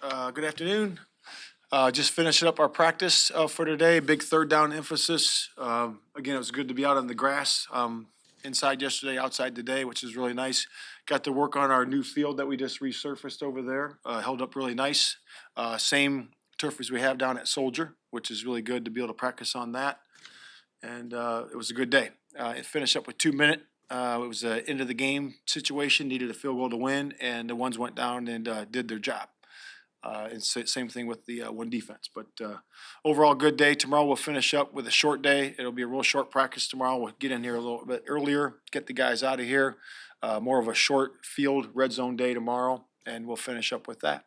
Good afternoon. Just finishing up our practice for today. Big third down emphasis. Again, it was good to be out on the grass. Inside yesterday, outside today, which is really nice. Got to work on our new field that we just resurfaced over there. Held up really nice. Same turf as we have down at Soldier, which is really good to be able to practice on that. And it was a good day. It finished up with 2 minutes. It was an end of the game situation. Needed a field goal to win, and the ones went down and did their job. And same thing with the one defense. But overall, good day. Tomorrow we'll finish up with a short day. It'll be a real short practice tomorrow. We'll get in here a little bit earlier, get the guys out of here. More of a short field red zone day tomorrow, and we'll finish up with that.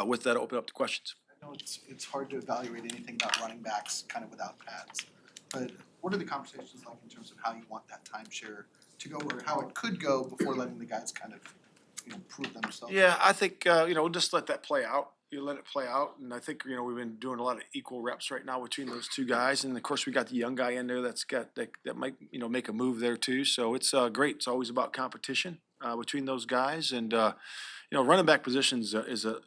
With that, I'll open up to questions. I know it's hard to evaluate anything about running backs kind of without pads, but what are the conversations like in terms of how you want that timeshare to go, or how it could go before letting the guys kind of prove themselves? Yeah, I think we'll just let that play out. You let it play out, and I think we've been doing a lot of equal reps right now between those two guys, and of course we got the young guy in there that might make a move there too. So it's great. It's always about competition between those guys, and running back positions is a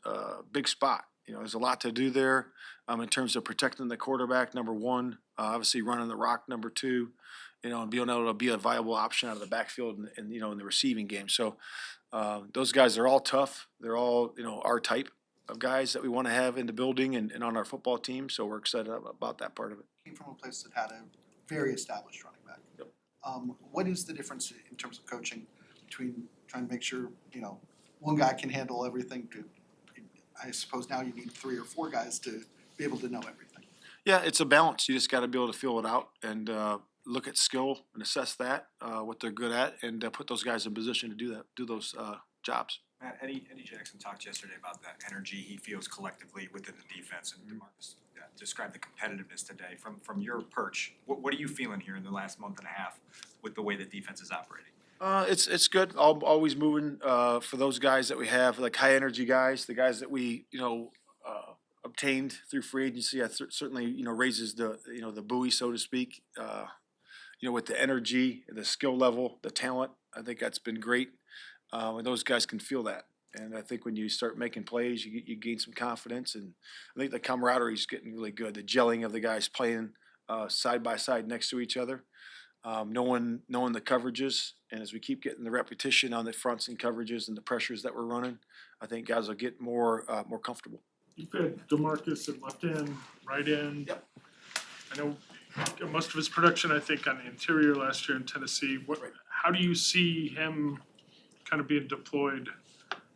big spot. There's a lot to do there in terms of protecting the quarterback, number one, obviously running the rock, number two, and being able to be a viable option out of the backfield and in the receiving game. So those guys are all tough. They're all, our type of guys that we want to have in the building and on our football team. So we're excited about that part of it. Came from a place that had a very established running back. Yep. What is the difference in terms of coaching between trying to make sure, one guy can handle everything to, I suppose now you need 3 or 4 guys to be able to know everything? Yeah, it's a balance. You just got to be able to feel it out and look at skill and assess that, what they're good at, and put those guys in position to do those jobs. Matt, Eddie Jackson talked yesterday about that energy he feels collectively within the defense, and DeMarcus described the competitiveness today. From your perch, what are you feeling here in the last month and a half with the way the defense is operating? It's good. Always moving for those guys that we have, like high energy guys, the guys that we obtained through free agency. Certainly raises the buoy, so to speak. With the energy, the skill level, the talent. I think that's been great. And those guys can feel that. And I think when you start making plays, you gain some confidence. And I think the camaraderie is getting really good. The gelling of the guys playing side by side next to each other, knowing the coverages. And as we keep getting the repetition on the fronts and coverages and the pressures that we're running, I think guys will get more comfortable. You've had DeMarcus at left end, right end. Yep. I know most of his production, I think, on the interior last year in Tennessee. How do you see him kind of being deployed?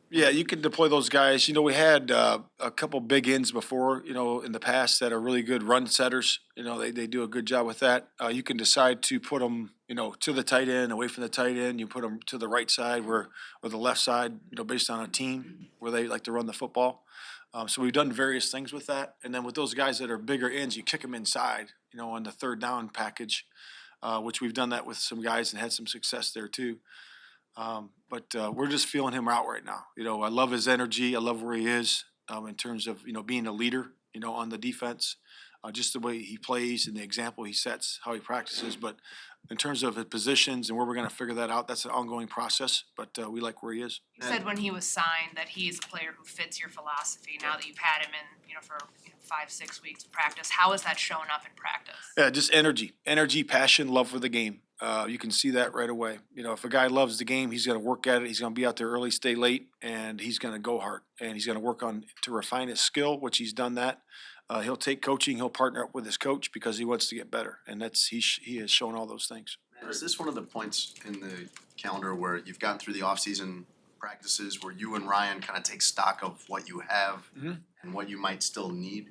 Yeah, you can deploy those guys. We had a couple big ends before, in the past that are really good run setters. They do a good job with that. You can decide to put them, to the tight end, away from the tight end. You put them to the right side or the left side, based on a team where they like to run the football. So we've done various things with that. And then with those guys that are bigger ends, you kick them inside, on the third down package, which we've done that with some guys and had some success there too. But we're just feeling him out right now. I love his energy. I love where he is in terms of, being a leader, on the defense, just the way he plays and the example he sets, how he practices. But in terms of his positions and where we're going to figure that out, that's an ongoing process. But we like where he is. You said when he was signed that he's a player who fits your philosophy. Now that you've had him in, for 5-6 weeks of practice, how has that shown up in practice? Yeah, just energy, passion, love for the game. You can see that right away. If a guy loves the game, he's going to work at it. He's going to be out there early, stay late, and he's going to go hard. And he's going to work on to refine his skill, which he's done that. He'll take coaching. He'll partner up with his coach because he wants to get better, and he has shown all those things. Is this one of the points in the calendar where you've gotten through the off-season practices where you and Ryan kind of take stock of what you have and what you might still need?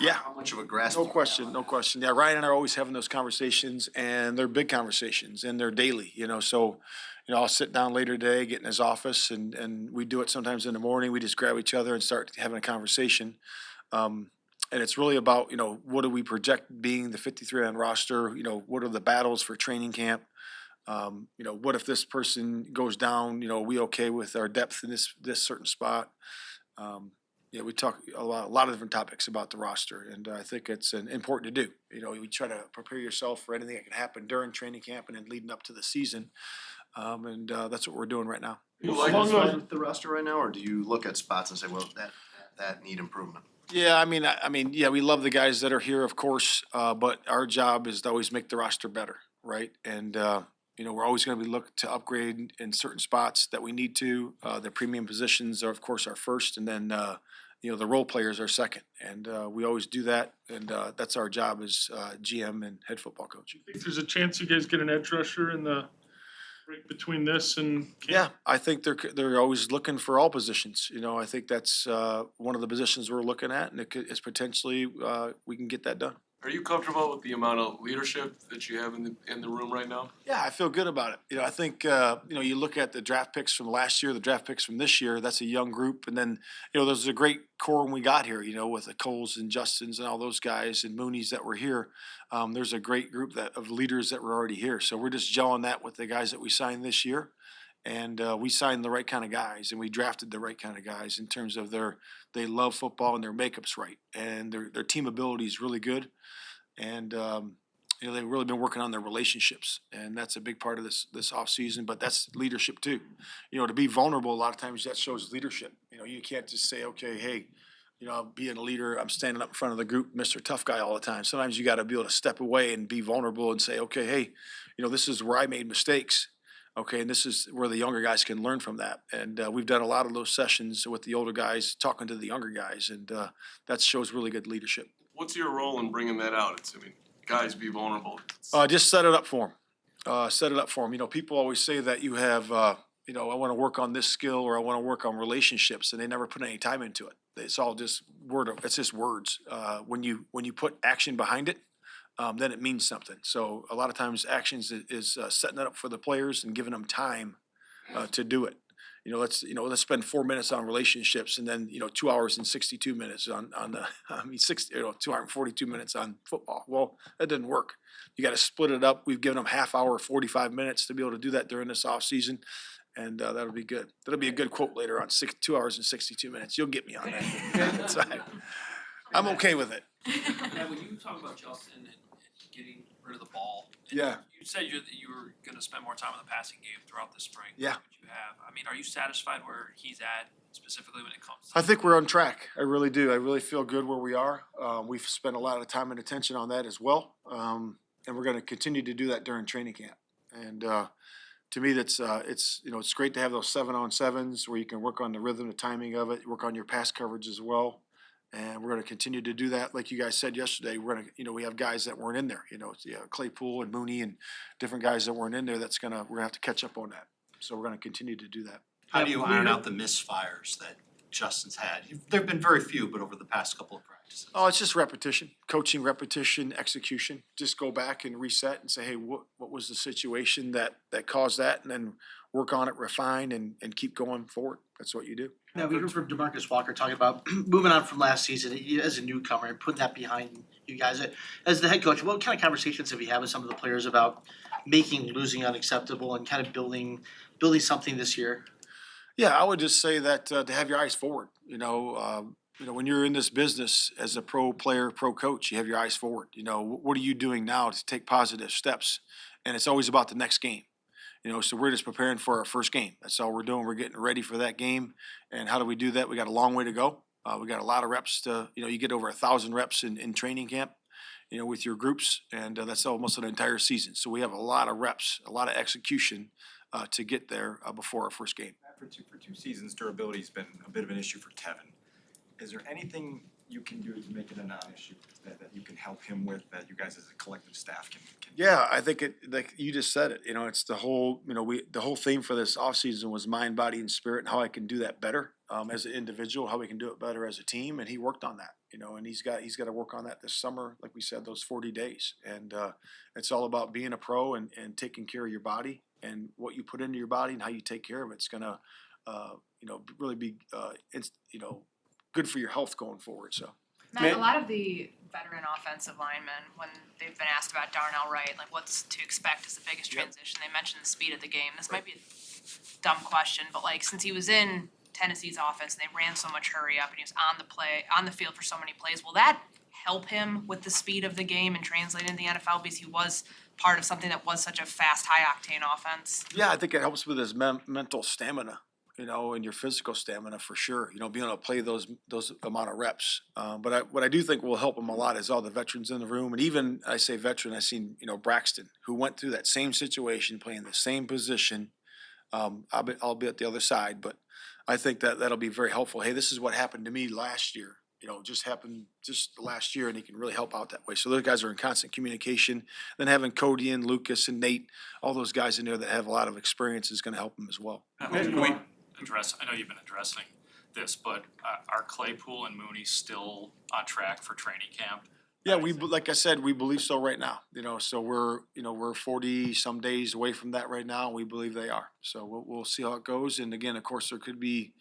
Yeah. How much of a grasp? No question. Yeah, Ryan and I are always having those conversations, and they're big conversations, and they're daily. So, I'll sit down later today, get in his office, and we do it sometimes in the morning. We just grab each other and start having a conversation. And it's really about, what do we project being the 53-man roster? What are the battles for training camp? What if this person goes down? Are we okay with our depth in this certain spot? We talk a lot of different topics about the roster, and I think it's important to do. We try to prepare yourself for anything that can happen during training camp and then leading up to the season, and that's what we're doing right now. You Among satisfied those- with the roster right now, or do you look at spots and say, well, that need improvement? Yeah, yeah, we love the guys that are here, of course, but our job is to always make the roster better, right? And, we're always gonna be looking to upgrade in certain spots that we need to. The premium positions are, of course, our first, and then, the role players are second. And, we always do that, and, that's our job as, GM and head football coach. Think there's a chance you guys get an edge rusher in the break between this and camp? Yeah, I think they're always looking for all positions. I think that's one of the positions we're looking at, and it's potentially we can get that done. Are you comfortable with the amount of leadership that you have in the room right now? Yeah, I feel good about it. I think you look at the draft picks from last year, the draft picks from this year. That's a young group, and then there's a great core when we got here. With the Coles and Justins and all those guys and Moonies that were here. There's a great group of leaders that were already here. So we're just gelling that with the guys that we signed this year, and we signed the right kind of guys, and we drafted the right kind of guys in terms of they love football and their makeup's right, and their team ability is really good, and they've really been working on their relationships, and that's a big part of this off season. But that's leadership too. To be vulnerable, a lot of times that shows leadership. You can't just say, okay, hey, I'm being a leader, I'm standing up in front of the group, Mr. Tough Guy all the time. Sometimes you got to be able to step away and be vulnerable and say, okay, hey, this is where I made mistakes. Okay, and this is where the younger guys can learn from that. And we've done a lot of those sessions with the older guys talking to the younger guys, and that shows really good leadership. What's your role in bringing that out? Guys, be vulnerable. Just set it up for them. Set it up for them. People always say that you have, I want to work on this skill or I want to work on relationships, and they never put any time into it. It's all just it's just words. When you put action behind it, then it means something. So a lot of times actions is setting it up for the players and giving them time to do it. Let's spend 4 minutes on relationships, and then 2 hours and 62 minutes on 242 minutes on football. Well, that didn't work. You got to split it up. We've given them half hour, 45 minutes to be able to do that during this off season, and that'll be good. That'll be a good quote later on. 2 hours and 62 minutes. You'll get me on that. So I'm okay with it. Matt, when you talk about Justin and getting rid of the ball, and Yeah. you said you were gonna spend more time in the passing game throughout the spring. Yeah. Which you have. Are you satisfied where he's at specifically when it comes to? I think we're on track. I really do. I really feel good where we are. We've spent a lot of time and attention on that as well, and we're going to continue to do that during training camp. And to me, that's it's great to have those 7-on-7s where you can work on the rhythm, the timing of it, work on your pass coverage as well. And we're going to continue to do that. Like you guys said yesterday, we're going to, we have guys that weren't in there, Claypool and Mooney and different guys that weren't in there. We're going to have to catch up on that. So we're going to continue to do that. How do you iron out the misfires that Justin's had? There've been very few, but over the past couple of practices. Oh, it's just repetition, coaching, repetition, execution. Just go back and reset and say, hey, what was the situation that caused that? And then work on it, refine, and keep going forward. That's what you do. Now, we heard from DeMarcus Walker talking about moving on from last season as a newcomer and putting that behind you guys. As the head coach, what kind of conversations have you had with some of the players about making losing unacceptable and kind of building something this year? Yeah, I would just say that to have your eyes forward. When you're in this business as a pro player, pro coach, you have your eyes forward. What are you doing now to take positive steps? And it's always about the next game. So we're just preparing for our first game. That's all we're doing. We're getting ready for that game. And how do we do that? We got a long way to go. We got a lot of reps to, you get over 1,000 reps in training camp, with your groups, and that's almost an entire season. So we have a lot of reps, a lot of execution to get there before our first game. For two seasons, durability's been a bit of an issue for Tevin. Is there anything you can do to make it a non-issue that you can help him with, that you guys as a collective staff can? Yeah, I think like you just said it. It's the whole. The whole theme for this offseason was mind, body, and spirit, and how I can do that better as an individual, how we can do it better as a team, and he worked on that. And he's got to work on that this summer, like we said, those 40 days, and it's all about being a pro and taking care of your body and what you put into your body and how you take care of it. It's gonna, really be, good for your health going forward. So. Matt, a lot of the veteran offensive linemen, when they've been asked about Darnell Wright, like what's to expect as the biggest transition, they mentioned the speed of the game. This might be a dumb question, but since he was in Tennessee's offense and they ran so much hurry up and he was on the field for so many plays, will that help him with the speed of the game and translate into the NFL because he was part of something that was such a fast, high octane offense? Yeah, I think it helps with his mental stamina. you know, and your physical stamina for sure, you know, being able to play those amount of reps. But what I do think will help him a lot is all the veterans in the room, and even, I say veteran, I seen, you know, Braxton, who went through that same situation, playing the same position, albeit the other side, but I think that that'll be very helpful. Hey, this is what happened to me last year. You know, just happened just last year, and he can really help out that way. So those guys are in constant communication. Then having Cody and Lucas and Nate, all those guys in there that have a lot of experience is going to help them as well. Maybe Can we one- address, I know you've been addressing this, but are Claypool and Mooney still on track for training camp? Yeah, like I said, we believe so right now. You know, so we're 40 some days away from that right now, and we believe they are. So we'll see how it goes. And again, of course, there could be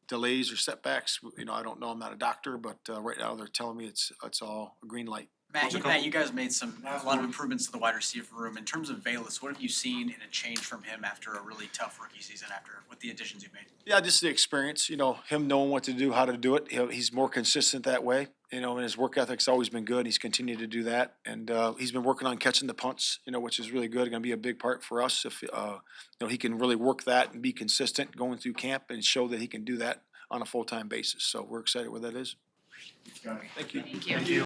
delays or setbacks. You know, I don't know. I'm not a doctor, but right now they're telling me it's all a green light. Matt, you guys made a lot of improvements to the wide receiver room. In terms of Halas, what have you seen in a change from him after a really tough rookie season with the additions you've made? Yeah, just the experience, you know, him knowing what to do, how to do it. You know, he's more consistent that way, you know, and his work ethic's always been good. He's continued to do that. And he's been working on catching the punts, you know, which is really good. Going to be a big part for us if, you know, he can really work that and be consistent going through camp and show that he can do that on a full-time basis. So we're excited where that is. Thank you. Thank you.